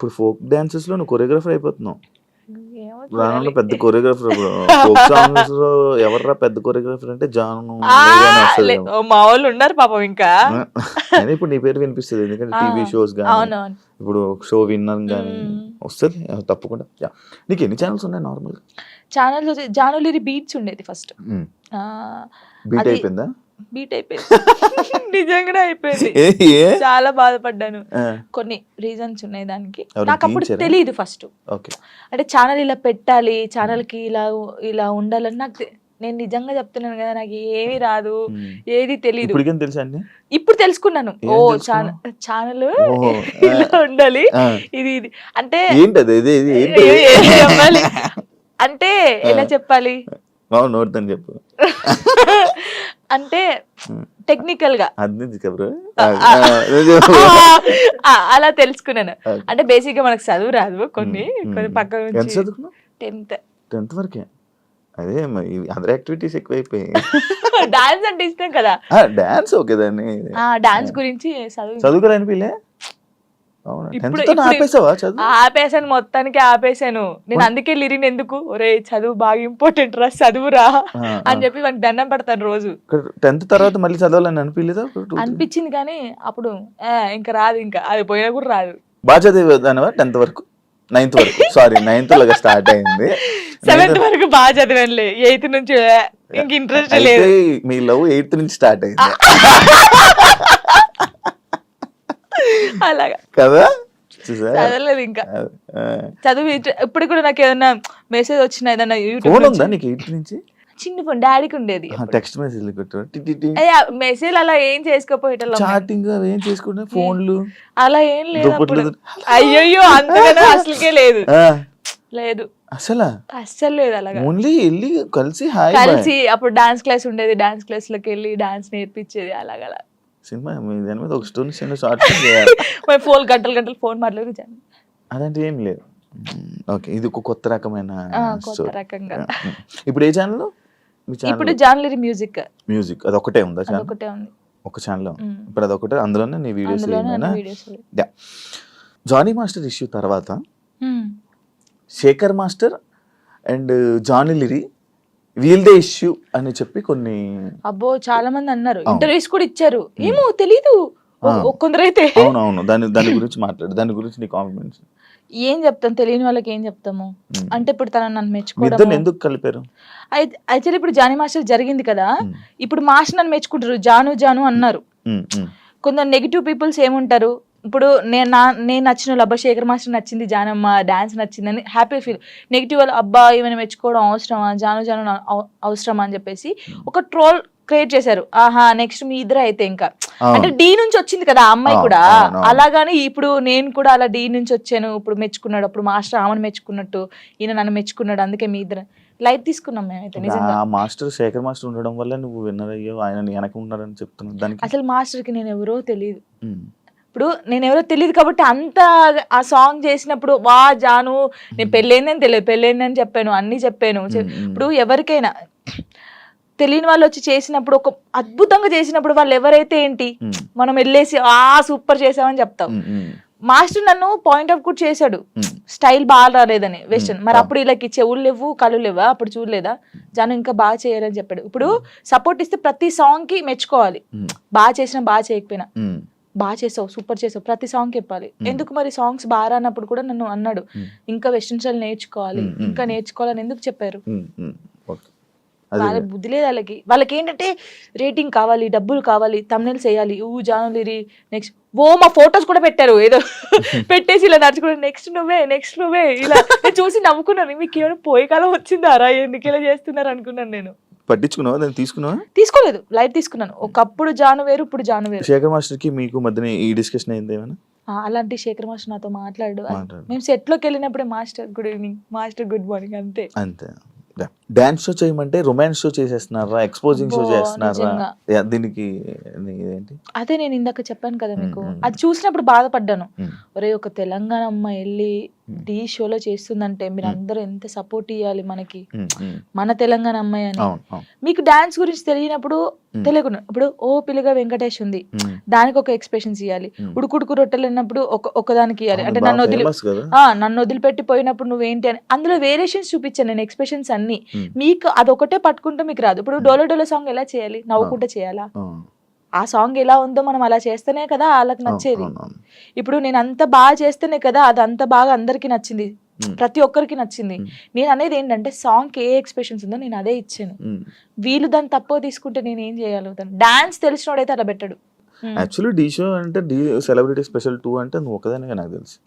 ఇప్పుడు folk dances లో నువ్వు కొరియోగ్రాఫర్ అయిపోతున్నావు. ఏమో రానున్న చూడాలి. పెద్ద కొరియోగ్రాఫర్. ఇప్పుడు ఫోక్ సాంగ్స్ లో ఎవర్రా పెద్ద కొరియోగ్రాఫర్ అంటే జాను ఆ, వస్తుంది. ఓ మా వాళ్ళు ఉన్నారు పాపం ఇంకా. కానీ ఇప్పుడు నీ పేరు వినిపిస్తుంది, ఎందుకంటే టీవీ షోస్ కానీ అవునవును. ఇప్పుడు షో విన్నర్ కానీ వస్తుంది తప్పకుండా. నీకు ఎన్ని ఛానల్స్ ఉన్నాయి నార్మల్? ఛానల్ జానులిరి బీట్స్ ఉండేది ఫస్ట్. బీట్ అది- అయిపోయిందా? బీట్ అయిపోయింది. నిజంగానే అయిపోయింది. ఏ చాలా బాధపడ్డాను. కొన్ని రీజన్స్ ఉన్నాయి దానికి. ఎవరు నాకు అప్పుడు తీయించారా? తెలియదు ఫస్ట్. ఓకే. అంటే ఛానల్ ఇలా పెట్టాలి, ఛానల్ కి ఇలా ఉండాలని నాకు నేను నిజంగా చెప్తున్నాను కదా, నాకు ఏమీ రాదు, ఏది తెలీదు. ఇప్పటికేం తెలుసా అండి? ఇప్పుడు తెలుసుకున్నాను. ఏం ఓ తెలుసుకున్నావు? ఛానల్ ఓహో. ఇలా ఉండాలి, ఆ. ఇది అంటే ఏంటది? ఇది ఇది ఏంటి? ఏం చెప్పాలి అంటే ఎలా చెప్పాలి నోడుతాను చెప్పు. అంటే టెక్నికల్ గా అది కబరు అలా తెలుసుకున్నాను. అంటే బేసిక్ గా మనకు చదువు రాదు, కొన్ని పక్కన ఎంత నుంచి చదువుకున్నావు? 10th వరకే. అదే అదర్ యాక్టివిటీస్ ఎక్కువైపోయాయి. డాన్స్ అంటే ఇష్టం కదా, డాన్స్ ఓకే దాన్ని డాన్స్ గురించి చదువుకోవాలనిపిలే. అవునా? ఇప్పుడు 10th ఆపేసావా చదువు? ఆపేసాను, మొత్తానికి ఆపేసాను. నేను అందుకే లిరిన్ ఎందుకు, ఒరే చదువు బాగా ఇంపార్టెంట్ రా, చదువురా అని చెప్పి వానికి దండం పెడతాను రోజు. 10th తర్వాత మళ్ళీ చదవాలని అనిపించలేదా? అనిపించింది కానీ అప్పుడు ఇంకా రాదు, ఇంకా అది పోయినా కూడా రాదు. బాగా చదివేదానివా 10th వరకు? 9th వరకు, సారీ 9th లాగా స్టార్ట్ అయింది. 7th వరకు బాగా చదివానులే, 8th నుంచి ఇంక ఇంట్రెస్ట్ లేదు. అయితే మీ లవ్ 8th నుంచి స్టార్ట్ అయింది అలాగా కదా? చదవలేదు ఇంకా. చదువు ఇప్పుడు కూడా నాకు ఏదన్నా మెసేజ్ వచ్చినా ఏదన్నా ఫోన్ ఉందా నీకు 8th నుంచి? చిన్న ఫోన్ డాడీకి ఉండేది. టెక్స్ట్ మెసేజ్ మెసేజ్ అలా ఏం చేసుకోపోయేటం, చాటింగ్ అవి ఏం చేసుకుంటే ఫోన్లు అలా ఏం లేదు అప్పుడు. అయ్యయ్యో అంతగానో అసలుకే లేదు, లేదు అస్సలు లేదు. అలాగా ఓన్లీ వెళ్ళి కలిసి హాయ్ కలిసి అప్పుడు డాన్స్ క్లాస్ ఉండేది, డాన్స్ క్లాస్ లోకి వెళ్ళి డాన్స్ నేర్పించేది. అలాగా సినిమా దాని మీద ఒక స్టోరీ చిన్న షార్ట్ చేయాలి. ఫోన్ గంటలు ఫోన్ మాట్లాడి అదంటే ఏం లేదు. ఓకే, ఇది ఒక కొత్త రకమైన కొత్త రకంగా. ఇప్పుడు ఏ ఛానల్? ఇప్పుడు జాన్లరీ మ్యూజిక్ అది ఒకటే ఉందా ఛానల్? ఒకటే ఉంది, ఒక ఛానల్. ఇప్పుడు అదొకటే, అందులోనే నీ videos. Videos. Johnny master issue తర్వాత శేఖర్ మాస్టర్ అండ్ జానీ లిరి వీల్దే ఇష్యూ అని చెప్పి కొన్ని అబ్బో చాలా మంది అన్నారు, ఇంటర్వ్యూస్ కూడా ఇచ్చారు. ఏమో తెలీదు కొందరైతే. అవునవును, దాని గురించి మాట్లాడు, దాని గురించి నీ కాంప్లిమెంట్స్. ఏం చెప్తాం, తెలియని వాళ్ళకి ఏం చెప్తాము. అంటే ఇప్పుడు తన నన్ను మెచ్చుకోవడం ఎందుకు కలిపారు? యాక్చువల్లీ ఇప్పుడు జానీ మాస్టర్ జరిగింది కదా, ఇప్పుడు మాస్టర్ నన్ను మెచ్చుకుంటారు, జాను అన్నారు. కొందరు నెగిటివ్ పీపుల్స్ ఏముంటారు, ఇప్పుడు నేను నచ్చిన వాళ్ళు, అబ్బా శేఖర్ మాస్టర్ నచ్చింది, జానమ్మ డాన్స్ నచ్చిందని హ్యాపీ ఫీల్. నెగిటివ్ వాళ్ళు, అబ్బా ఈమెను మెచ్చుకోవడం అవసరమా, జాను అవసరమా అని చెప్పేసి ఒక ట్రోల్ క్రియేట్ చేశారు. ఆహా నెక్స్ట్ మీ ఇద్దరు అయితే ఇంకా, అంటే డి నుంచి వచ్చింది కదా ఆ అమ్మాయి కూడా, అలాగాని ఇప్పుడు నేను కూడా అలా డి నుంచి వచ్చాను, ఇప్పుడు మెచ్చుకున్నాడు, అప్పుడు మాస్టర్ ఆమెను మెచ్చుకున్నట్టు ఈయన నన్ను మెచ్చుకున్నాడు, అందుకే మీ ఇద్దరు లైట్ తీసుకున్నాం మేమైతే. నిజంగా మాస్టర్ శేఖర్ మాస్టర్ ఉండడం వల్ల నువ్వు విన్నర్ అయ్యో, ఆయన వెనక ఉన్నారని చెప్తున్నావు. దానికి అసలు మాస్టర్ కి నేను ఎవరో తెలియదు. ఇప్పుడు నేను ఎవరో తెలియదు కాబట్టి అంత ఆ సాంగ్ చేసినప్పుడు వా జాను నేను పెళ్ళైందని తెలియదు, పెళ్ళైందని చెప్పాను, అన్ని చెప్పాను. ఇప్పుడు ఎవరికైనా తెలియని వాళ్ళు వచ్చి చేసినప్పుడు, ఒక అద్భుతంగా చేసినప్పుడు వాళ్ళు ఎవరైతే ఏంటి, మనం వెళ్ళేసి సూపర్ చేసామని చెప్తాం. మాస్టర్ నన్ను పాయింట్ అవుట్ కూడా చేశాడు, స్టైల్ బాగా రాలేదని వెస్టర్న్. మరి అప్పుడు ఇలా చెవులు లేవు కళ్ళు లేవా, అప్పుడు చూడలేదా జాను ఇంకా బాగా చేయాలని చెప్పాడు. ఇప్పుడు సపోర్ట్ ఇస్తే ప్రతి సాంగ్ కి మెచ్చుకోవాలి, బాగా చేసినా బాగా చేయకపోయినా, బాగా చేసావు సూపర్ చేసావు ప్రతి సాంగ్ చెప్పాలి. ఎందుకు మరి సాంగ్స్ బాగా రానప్పుడు కూడా నన్ను అన్నాడు, ఇంకా వెస్టర్న్ స్టైల్ నేర్చుకోవాలి, ఇంకా నేర్చుకోవాలని ఎందుకు చెప్పారు. వాళ్ళ బుద్ధి లేదు వాళ్ళకి ఏంటంటే రేటింగ్ కావాలి, డబ్బులు కావాలి, తమ్నెల్స్ వేయాలి, జానులిరి నెక్స్ట్ మా ఫొటోస్ కూడా పెట్టారు, ఏదో పెట్టేసి ఇలా నడుచుకున్నాడు, నెక్స్ట్ నువ్వే ఇలా. నేను చూసి నవ్వుకున్నాను, మీకు ఏమైనా పోయే కాలం వచ్చిందారా, ఎందుకు ఇలా చేస్తున్నారు అనుకున్నాను. నేను పట్టించుకున్నావా, దాన్ని తీసుకున్నావా? తీసుకోలేదు, లైట్ తీసుకున్నాను. ఒకప్పుడు జాను వేరు, ఇప్పుడు జాను వేరు. శేఖర్ మాస్టర్ కి మీకు మధ్యన ఈ డిస్కషన్ అయింది ఏమైనా? అలాంటి శేఖర్ మాస్టర్ నాతో మాట్లాడు, మేము సెట్ లోకి వెళ్ళినప్పుడే master good evening, master good morning, అంతే. డాన్స్ షో చేయమంటే రొమాన్స్ షో చేసేస్తున్నారా, ఎక్స్పోజింగ్ షో చేస్తున్నారా, దీనికి ఏంటి? అదే నేను ఇందాక చెప్పాను కదా మీకు, అది చూసినప్పుడు బాధపడ్డాను. ఒరే ఒక తెలంగాణ అమ్మాయి వెళ్ళి ఢీ షోలో చేస్తుందంటే మీరు అందరూ ఎంత సపోర్ట్ ఇవ్వాలి మనకి, మన తెలంగాణ అమ్మాయి అని. మీకు డాన్స్ గురించి తెలియనప్పుడు తెలియకుండా ఇప్పుడు ఓ పిల్లగా వెంకటేష్ ఉంది, దానికి ఒక ఎక్స్ప్రెషన్స్ ఇవ్వాలి. ఉడుకుడుకు రొట్టెలు అన్నప్పుడు ఒకదానికి ఇవ్వాలి. అంటే నన్ను వదిలిపెట్టిపోయినప్పుడు నువ్వేంటి అని అందులో వేరియేషన్స్ చూపించాను నేను, ఎక్స్ప్రెషన్స్ అన్ని. మీకు అదొకటే పట్టుకుంటే మీకు రాదు. ఇప్పుడు డోలో డోలో సాంగ్ ఎలా చేయాలి, నవ్వుకుంటే చేయాలా? ఆ సాంగ్ ఎలా ఉందో మనం అలా చేస్తేనే కదా వాళ్ళకి నచ్చేది. ఇప్పుడు నేను అంత బాగా చేస్తేనే కదా అది అంత బాగా అందరికి నచ్చింది, ప్రతి ఒక్కరికి నచ్చింది. నేను అనేది ఏంటంటే సాంగ్ ఏ ఎక్స్ప్రెషన్స్ ఉందో నేను అదే ఇచ్చాను. వీళ్ళు దాన్ని తక్కువ తీసుకుంటే నేను ఏం చేయగలుగుతాను? డాన్స్ తెలిసినోడైతే అలా పెట్టాడు. యాక్చువల్లీ ఢీ షో అంటే ఢీ సెలబ్రిటీ స్పెషల్ 2 అంటే నువ్వు ఒక్కదానివే, నాకు తెలుసు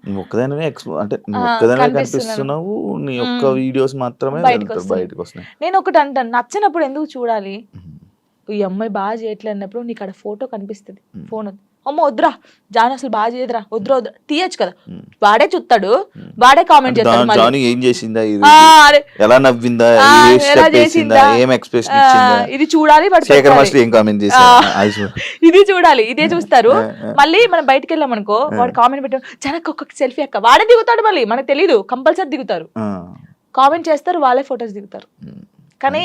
నువ్వు ఒక్కదానివే అంటే నువ్వు ఒక్కదానివే కనిపిస్తున్నావు. నీ యొక్క వీడియోస్ మాత్రమే బయటకు వస్తున్నాయి. నేను ఒకటి అంటాను, నచ్చినప్పుడు ఎందుకు చూడాలి? ఈ అమ్మాయి బాగా చేయట్లేదు అన్నప్పుడు నీకు అక్కడ ఫోటో కనిపిస్తుంది, ఫోన్ అమ్మ వద్దురా జాను అసలు బాగా చేయదురా, వద్దురా వద్దురా తీయచ్చు కదా. వాడే చూస్తాడు, వాడే కామెంట్ చేస్తాడు, జాను ఏం చేసిందా, ఎలా నవ్విందా, ఎలా చేసిందా, ఏం ఎక్స్ప్రెషన్ ఇచ్చిందా, ఇది చూడాలి. శేఖర్ మాస్టర్ ఏం కామెంట్ చేశారు, ఇది చూడాలి, ఇదే చూస్తారు. మళ్ళీ మనం బయటకు వెళ్ళాం అనుకో, వాడు కామెంట్ పెట్టాడు జనకు ఒక్కొక్క సెల్ఫీ అక్క, వాడే దిగుతాడు. మళ్ళీ మనకు తెలీదు, కంపల్సరీ దిగుతారు, కామెంట్ చేస్తారు, వాళ్ళే ఫొటోస్ దిగుతారు. కానీ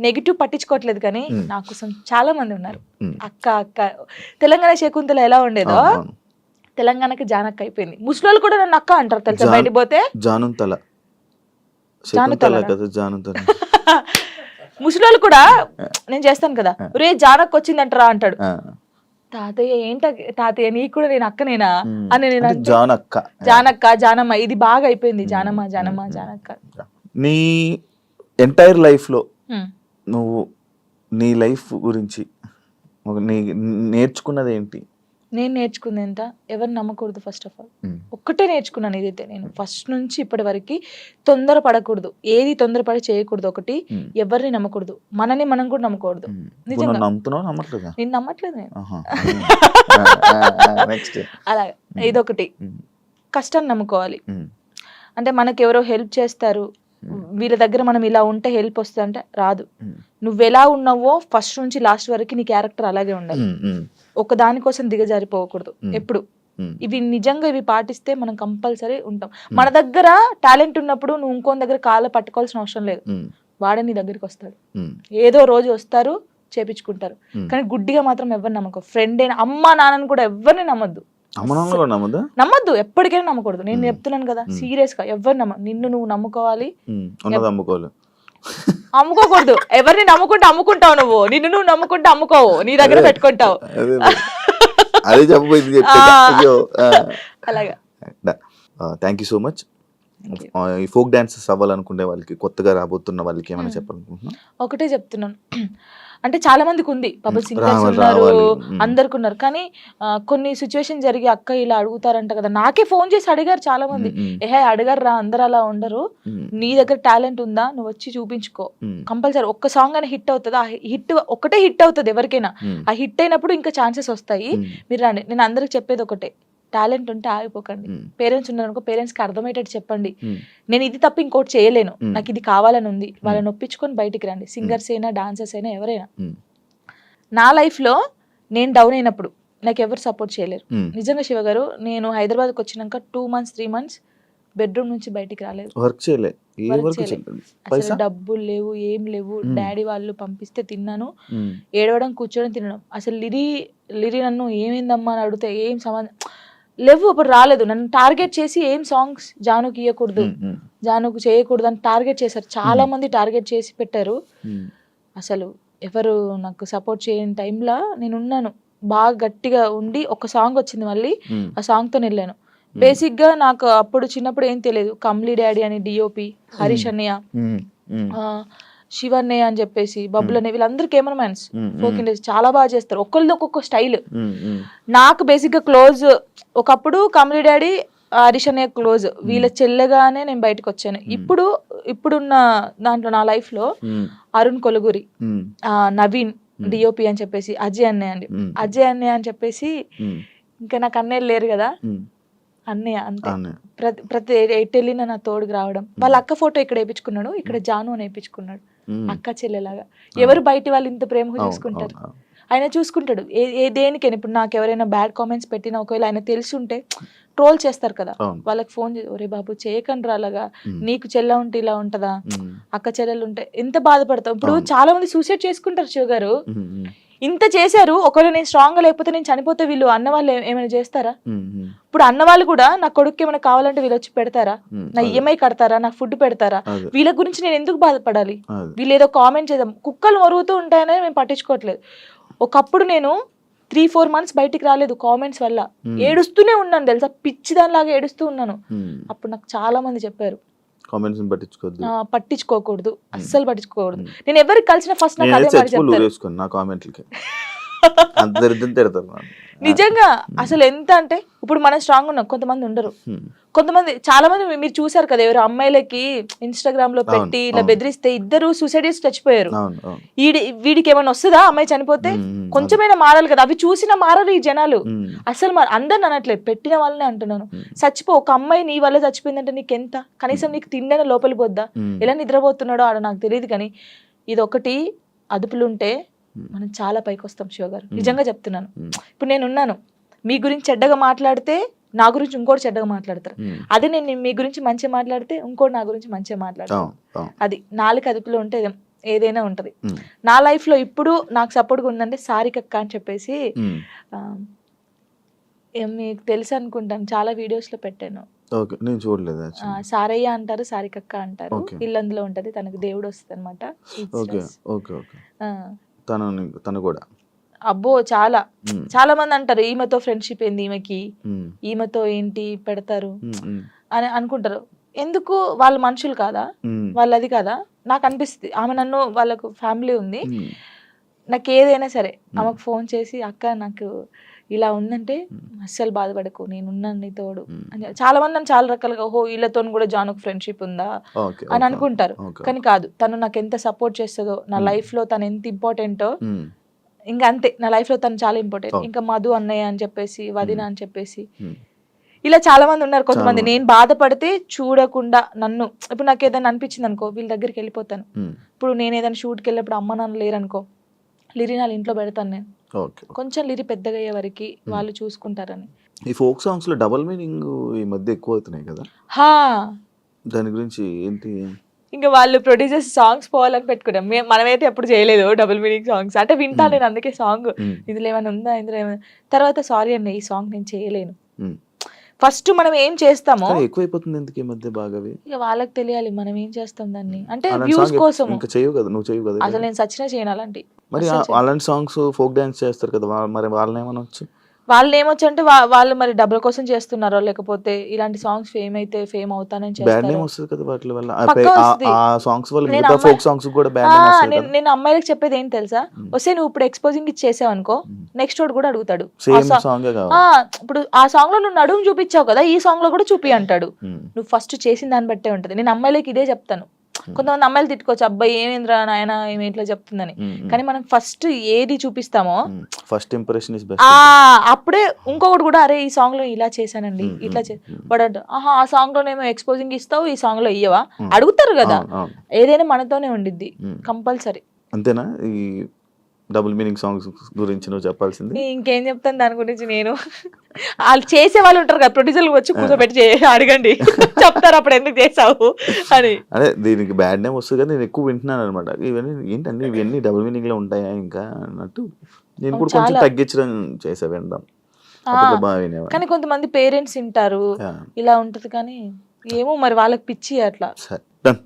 నెగిటివ్ పట్టించుకోవట్లేదు. కానీ నా కోసం చాలా మంది ఉన్నారు. అక్క అక్క తెలంగాణ శకుంతల ఎలా ఉండేదో తెలంగాణకి జానక్క అయిపోయింది. ముసలోళ్ళు కూడా నన్ను అక్క అంటారు తెలుసా, బయటకు పోతే ముసలోళ్ళు కూడా నేను చేస్తాను కదా, రే జానక్క వచ్చిందంటారా అంటాడు. తాతయ్య ఏంట తాతయ్య నీకు కూడా నేను అక్కనేనా అని నేను జానక్క జానమ్మ ఇది బాగా అయిపోయింది, జానమ్మ జానమ్మ జానక్క. నీ ఎంటైర్ లైఫ్లో నువ్వు నీ లైఫ్ గురించి నేర్చుకున్నది ఏంటి? నేను నేర్చుకుంది ఎంత, ఎవరు నమ్మకూడదు. ఫస్ట్ ఆఫ్ ఆల్ ఒక్కటే నేర్చుకున్నాను, ఇదైతే నేను ఫస్ట్ నుంచి ఇప్పటి వరకు తొందర పడకూడదు, ఏది తొందరపడి చేయకూడదు. ఒకటి ఎవరిని నమ్మకూడదు, మనని మనం కూడా నమ్మకూడదు. నిజంగా నేను నమ్మట్లేదు నేను. అలాగే ఇదొకటి. కష్టాన్ని నమ్ముకోవాలి. అంటే మనకి ఎవరో హెల్ప్ చేస్తారు, వీళ్ళ దగ్గర మనం ఇలా ఉంటే హెల్ప్ వస్తుంది అంటే రాదు. నువ్వు ఎలా ఉన్నావో ఫస్ట్ నుంచి లాస్ట్ వరకు నీ క్యారెక్టర్ అలాగే ఉండాలి. ఒక దానికోసం దిగజారిపోకూడదు ఎప్పుడు. ఇవి నిజంగా ఇవి పాటిస్తే మనం కంపల్సరీ ఉంటాం. మన దగ్గర టాలెంట్ ఉన్నప్పుడు నువ్వు ఇంకోని దగ్గర కాళ్ళ పట్టుకోవాల్సిన అవసరం లేదు, వాడే నీ దగ్గరికి వస్తాడు. ఏదో రోజు వస్తారు, చేపించుకుంటారు. కానీ గుడ్డిగా మాత్రం ఎవరిని నమ్మకం. ఫ్రెండ్ అయినా అమ్మ నాన్నని కూడా ఎవరిని నమ్మద్దు, నమ్మద్దు, ఎప్పటికైనా నమ్మకూడదు. నేను చెప్తున్నాను కదా సీరియస్ గా, ఎవరు నిన్ను నువ్వు నమ్ముకోవాలి, అమ్ముకోకూడదు. ఎవరిని నమ్ముకుంటే అమ్ముకుంటావు నువ్వు, నిన్ను నువ్వు నమ్ముకుంటే అమ్ముకోవు, నీ దగ్గర పెట్టుకుంటావు. అలాగా. Thank you so much. ఈ ఫోక్ డాన్సెస్ అవ్వాలనుకునే వాళ్ళకి, కొత్తగా రాబోతున్న వాళ్ళకి ఏమైనా చెప్పాలనుకుంటున్నా? ఒకటే చెప్తున్నాను, అంటే చాలా మందికి ఉంది, పబ్లిక్ సింగర్స్ ఉన్నారు, అందరికి ఉన్నారు. కానీ కొన్ని సిచ్యువేషన్ జరిగి అక్క ఇలా అడుగుతారంట కదా, నాకే ఫోన్ చేసి అడిగారు చాలా మంది. ఏహే అడగారు రా, అందరు అలా ఉండరు, నీ దగ్గర టాలెంట్ ఉందా నువ్వు వచ్చి చూపించుకో, కంపల్సరీ ఒక్క సాంగ్ అని హిట్ అవుతుంది. ఆ హిట్ ఒకటే హిట్ అవుతుంది ఎవరికైనా, ఆ హిట్ అయినప్పుడు ఇంకా ఛాన్సెస్ వస్తాయి, మీరు రండి. నేను అందరికి చెప్పేది ఒకటే, టాలెంట్ ఉంటే ఆగిపోకండి. పేరెంట్స్ ఉన్నారనుకో, పేరెంట్స్ కి అర్థమయ్యేటట్టు చెప్పండి, నేను ఇది తప్ప ఇంకోటి చేయలేను, నాకు ఇది కావాలని ఉంది, వాళ్ళని ఒప్పించుకొని బయటికి రండి. సింగర్స్ అయినా డాన్సర్స్ అయినా ఎవరైనా. నా లైఫ్ లో నేను డౌన్ అయినప్పుడు నాకు ఎవరు సపోర్ట్ చేయలేరు. నిజంగా శివ గారు, నేను హైదరాబాద్కి వచ్చినాక 2 months 3 months బెడ్రూమ్ నుంచి బయటికి రాలేదు, అసలు డబ్బులు లేవు, ఏం లేవు. డాడీ వాళ్ళు పంపిస్తే తిన్నాను, ఏడవడం కూర్చోడం తినడం. అసలు లిరి నన్ను ఏమైందమ్మా అని అడిగితే ఏం సంబంధం లేవు, అప్పుడు రాలేదు. నన్ను టార్గెట్ చేసి ఏం సాంగ్స్ జానుకి ఇవ్వకూడదు, జానుకు చేయకూడదు అని టార్గెట్ చేశారు. చాలా మంది టార్గెట్ చేసి పెట్టారు. అసలు ఎవరు నాకు సపోర్ట్ చేయని టైంలో నేను ఉన్నాను, బాగా గట్టిగా ఉండి ఒక సాంగ్ వచ్చింది, మళ్ళీ ఆ సాంగ్తో వెళ్ళాను. బేసిక్ గా నాకు అప్పుడు చిన్నప్పుడు ఏం తెలియదు, కమ్లీ డాడీ అని డిఓపి, హరీష్ అన్నయ్య, శివన్నయ్య అని చెప్పేసి, బబ్బులు అనే వీళ్ళందరూ కెమెరామెన్స్, ఫోక్ ఇండస్ట్రీ చాలా బాగా చేస్తారు, ఒక్కరిది ఒక్కొక్క స్టైల్. నాకు బేసిక్ గా క్లోజ్ ఒకప్పుడు కమ్లీ డాడీ, హరీష్ అన్నయ్య క్లోజ్, వీళ్ళ చెల్లెగానే నేను బయటకు వచ్చాను. ఇప్పుడున్న దాంట్లో నా లైఫ్ లో అరుణ్ కొలుగురి, నవీన్ డిఓపి అని చెప్పేసి, అజయ్ అన్నయ్య అని చెప్పేసి, ఇంకా నాకు అన్నయ్య లేరు కదా, అన్నయ్య అంతే. ప్రతి ఎట్టెళ్ళిన నా తోడుకు రావడం. వాళ్ళ అక్క ఫోటో ఇక్కడ వేయించుకున్నాడు, ఇక్కడ జాను అని వేయించుకున్నాడు, అక్క చెల్లెలాగా. ఎవరు బయట వాళ్ళు ఇంత ప్రేమగా చూసుకుంటారు, ఆయన చూసుకుంటాడు. దేనికైనా ఇప్పుడు నాకు ఎవరైనా బ్యాడ్ కామెంట్స్ పెట్టినా, ఒకవేళ ఆయన తెలిసి ఉంటే ట్రోల్ చేస్తారు కదా, అవును. వాళ్ళకి ఫోన్ చేసి ఒరే బాబు చేయకండి అలాగా, ఉమ్. నీకు చెల్ల ఉంటే ఇలా ఉంటదా, ఉమ్. అక్క చెల్లెలు ఉంటే ఎంత బాధపడతావు. ఇప్పుడు అవును. చాలా మంది సూసైడ్ చేసుకుంటారు శివ గారు. ఉమ్. ఉమ్. ఇంత చేశారు, ఒకవేళ నేను స్ట్రాంగ్ గా లేకపోతే నేను చనిపోతే వీళ్ళు అన్న వాళ్ళు ఏమైనా చేస్తారా? ఉమ్. ఉమ్. ఇప్పుడు అన్న వాళ్ళు కూడా నా కొడుకు ఏమైనా కావాలంటే వీళ్ళు వచ్చి పెడతారా, ఉమ్. నా అదే. ఈఎంఐ కడతారా, నాకు ఫుడ్ పెడతారా? అదే. వీళ్ళ గురించి నేను ఎందుకు బాధపడాలి? అదే. వీళ్ళు ఏదో కామెంట్ చేద్దాం, కుక్కలు మరుగుతూ ఉంటాయనే మేము పట్టించుకోవట్లేదు. ఒకప్పుడు నేను 3-4 months బయటికి రాలేదు కామెంట్స్ వల్ల, ఉమ్. ఏడుస్తూనే ఉన్నాను తెలుసా, పిచ్చిదానిలాగా ఏడుస్తూ ఉన్నాను. ఉమ్. అప్పుడు నాకు చాలా మంది చెప్పారు కామెంట్స్ పట్టించుకోవద్దు. పట్టించుకోకూడదు, అస్సలు పట్టించుకోకూడదు. ఉమ్. నేను ఎవరికి కలిసిన ఫస్ట్ నాకు అదే నేనైతే మాట చచ్చిపోయి చెప్తారు. ఊరేసుకుని నా కామెంట్లకి అంత దరిద్రం తిడతారు నన్ను. నిజంగా అసలు ఎంత అంటే ఇప్పుడు మనం స్ట్రాంగ్ ఉన్నాం, కొంతమంది ఉండరు. ఉమ్. కొంతమంది చాలా మంది మీరు చూసారు కదా, ఎవరు అమ్మాయిలకి ఇన్స్టాగ్రామ్ లో పెట్టి ఇలా అవును. బెదిరిస్తే ఇద్దరు సూసైడ్ చేసి చచ్చిపోయారు. అవును. అవును. వీడికి ఏమైనా వస్తుందా అమ్మాయి చనిపోతే? ఉమ్. ఉమ్. కొంచెమైనా మారాలి కదా. అవి చూసినా మారరు ఈ జనాలు. ఉమ్. అసలు అందరిని అనట్లేదు, పెట్టిన వాళ్ళనే అంటున్నాను. ఉమ్. చచ్చిపో, ఒక అమ్మాయి నీ వల్ల చచ్చిపోయిందంటే నీకెంత, కనీసం నీకు తిండైనా లోపలి పోద్దా? ఉమ్. ఎలా నిద్రపోతున్నాడో ఆడ నాకు తెలియదు, కానీ ఇది ఒకటి అదుపులుంటే మనం చాలా పైకి వస్తాం శివ గారు, నిజంగా చెప్తున్నాను. ఇప్పుడు నేను ఉన్నాను, మీ గురించి చెడ్డగా మాట్లాడితే నా గురించి ఇంకోటి చెడ్డగా మాట్లాడతారు. ఉమ్. అదే నేను మీ గురించి మంచిగా మాట్లాడితే ఇంకోటి నా గురించి మంచిగా మాట్లాడతారు. అవును. అవును. అది నాలుగు అదుపులో ఉంటే ఏదైనా ఉంటది. ఉమ్. నా లైఫ్ లో ఇప్పుడు నాకు సపోర్ట్గా ఉందంటే సారికక్క అని చెప్పేసి, ఉమ్. మీకు తెలుసు అనుకుంటాను, చాలా వీడియోస్ లో పెట్టాను. ఓకే, నేను చూడలేదు యాక్చువల్లీ. సారయ్య అంటారు, సారికక్క అంటారు. ఓకే. ఇల్లు అందులో ఉంటది, తనకు దేవుడు వస్తుంది అనమాట. ఓకే. ఓకే. ఓకే. తను కూడా అబ్బో చాలా ఉమ్. చాలా మంది అంటారు ఈమెతో ఫ్రెండ్షిప్ ఏంది, ఈమెకి ఉమ్. ఈమెతో ఏంటి పెడతారు ఉమ్. ఉమ్. అని అనుకుంటారు. ఎందుకు, వాళ్ళ మనుషులు కాదా, ఉమ్. వాళ్ళది కాదా? నాకు అనిపిస్తుంది, ఆమె నన్ను, వాళ్ళకు ఫ్యామిలీ ఉంది, ఉమ్. నాకు ఏదైనా సరే ఆమెకు ఫోన్ చేసి అక్క నాకు ఇలా ఉందంటే అస్సలు బాధపడకు, నేనున్నాను నీ తోడు అని. చాలా మంది నన్ను చాలా రకాలుగా ఓహో వీళ్ళతో కూడా జానుకు ఫ్రెండ్షిప్ ఉందా ఓకే. అని అనుకుంటారు, ఓకే. కానీ కాదు. తను నాకు ఎంత సపోర్ట్ చేస్తుందో, నా లైఫ్ లో తను ఎంత ఇంపార్టెంటో, ఉమ్. ఇంకా అంతే, నా లైఫ్ లో తను చాలా ఇంపార్టెంట్. ఓకే. ఇంకా మధు అన్నయ్య అని చెప్పేసి, వదిన అని చెప్పేసి, ఉమ్. ఇలా చాలా మంది ఉన్నారు. కొంతమంది చాలా నేను బాధపడితే చూడకుండా నన్ను, ఇప్పుడు నాకు ఏదైనా అనిపించింది అనుకో, వీళ్ళ దగ్గరికి వెళ్ళిపోతాను. ఉమ్. ఇప్పుడు నేను ఏదైనా షూట్కి వెళ్ళినప్పుడు అమ్మ నాన్న లేరనుకో, లిరి నా ఇంట్లో పెడతాను నేను, ఓకే. కొంచెం లిరి పెద్దగా అయ్యే వరకు వాళ్ళు చూసుకుంటారని. ఈ ఫోక్ సాంగ్స్ లో డబుల్ మీనింగ్ ఈ మధ్య ఎక్కువ అవుతున్నాయి కదా, హా, దాని గురించి ఏంటి? ఇంకా వాళ్ళు ప్రొడ్యూసర్స్ సాంగ్స్ పోవాలని పెట్టుకున్నాం. మనమైతే ఎప్పుడు చేయలేదు డబుల్ మీనింగ్ సాంగ్స్. అంటే వింటాను నేను, అందుకే సాంగ్ ఇందులో ఏమైనా ఉందా, ఇందులో ఏమైనా. తర్వాత సారీ అన్న, ఈ సాంగ్ నేను చేయలేను. ఫస్ట్ మనం ఏం చేస్తామో ఎక్కువైపోతుంది ఎందుకు ఈ మధ్య బాగా, ఇక వాళ్ళకి తెలియాలి మనం ఏం చేస్తాం దాన్ని, అంటే వ్యూస్ కోసం. ఇంకా చేయవు కదా, నువ్వు చేయవు కదా అసలు నేను సచ్చినా చేయను అలాంటి. మరి అలాంటి సాంగ్స్ ఫోక్ డాన్స్ చేస్తారు కదా, మరి వాళ్ళని ఏమనొచ్చు? వాళ్ళు ఏమొచ్చు అంటే వాళ్ళు మరి డబ్బుల కోసం చేస్తున్నారో, లేకపోతే ఇలాంటి సాంగ్స్ ఫేమ్ అయితే ఫేమ్ అవుతానని బ్యాడ్ నేమ్ చేస్తారు. వస్తుంది కదా వాటి వల్ల, పక్కా వస్తది. ఆ సాంగ్స్ వల్ల నేను మిగతా ఫోక్ సాంగ్స్ కూడా బ్యాడ్ నేమ్ వస్తుంది కదా. నేను అమ్మాయిలకు చెప్పేది ఏం తెలుసా, వస్తే నువ్వు ఇప్పుడు ఎక్స్పోజింగ్ ఇచ్చేసావు అనుకో, నెక్స్ట్ వాడు కూడా అడుగుతాడు సేమ్ సాంగ్ కావాలి. ఇప్పుడు ఆ సాంగ్ లో నువ్వు నడుము చూపించావు కదా, ఈ సాంగ్ లో కూడా చూపి అంటాడు. నువ్వు ఫస్ట్ చేసిన దాన్ని బట్టే ఉంటది. నేను అమ్మాయిలకి ఇదే చెప్తాను. కొంతమంది అమ్మాయిలు తిట్టుకోవచ్చు, అబ్బాయి ఏమేంద్రా నాయన ఏమి ఇట్లా చెప్తుందని, కానీ మనం ఫస్ట్ ఏది చూపిస్తామో ఫస్ట్ ఇంప్రెషన్ ఇస్ బెస్ట్. అప్పుడే ఇంకొకటి కూడా, అరే ఈ సాంగ్ లో ఇలా చేశానండి, ఇట్లా వాడు ఆహా ఆ సాంగ్ లోనేమో ఎక్స్పోజింగ్ ఇస్తావు, ఈ సాంగ్ లో ఇయ్యవా అడుగుతారు కదా. ఏదైనా మనతోనే ఉండిద్ది కంపల్సరీ. అంతేనా? ఈ డబుల్ మీనింగ్ సాంగ్స్ గురించి నువ్వు చెప్పాల్సింది ఇంకేం చెప్తాను దాని గురించి. నేను వాళ్ళు చేసే వాళ్ళు ఉంటారు కదా, ప్రొడ్యూసర్లు వచ్చి కూర్చోబెట్టి అడగండి, చెప్తారు అప్పుడు ఎందుకు చేసావు అని. అదే దీనికి బ్యాడ్ నేమ్ వస్తుంది కదా, నేను ఎక్కువ వింటున్నాను అనమాట. ఇవన్నీ ఏంటంటే ఇవన్నీ డబుల్ మీనింగ్ లో ఉంటాయా ఇంకా అన్నట్టు నేను కూడా కొంచెం తగ్గించడం చేసా వినడం. కానీ కొంతమంది పేరెంట్స్ వింటారు, ఇలా ఉంటది. కానీ ఏమో మరి వాళ్ళకి పిచ్చి అట్లా.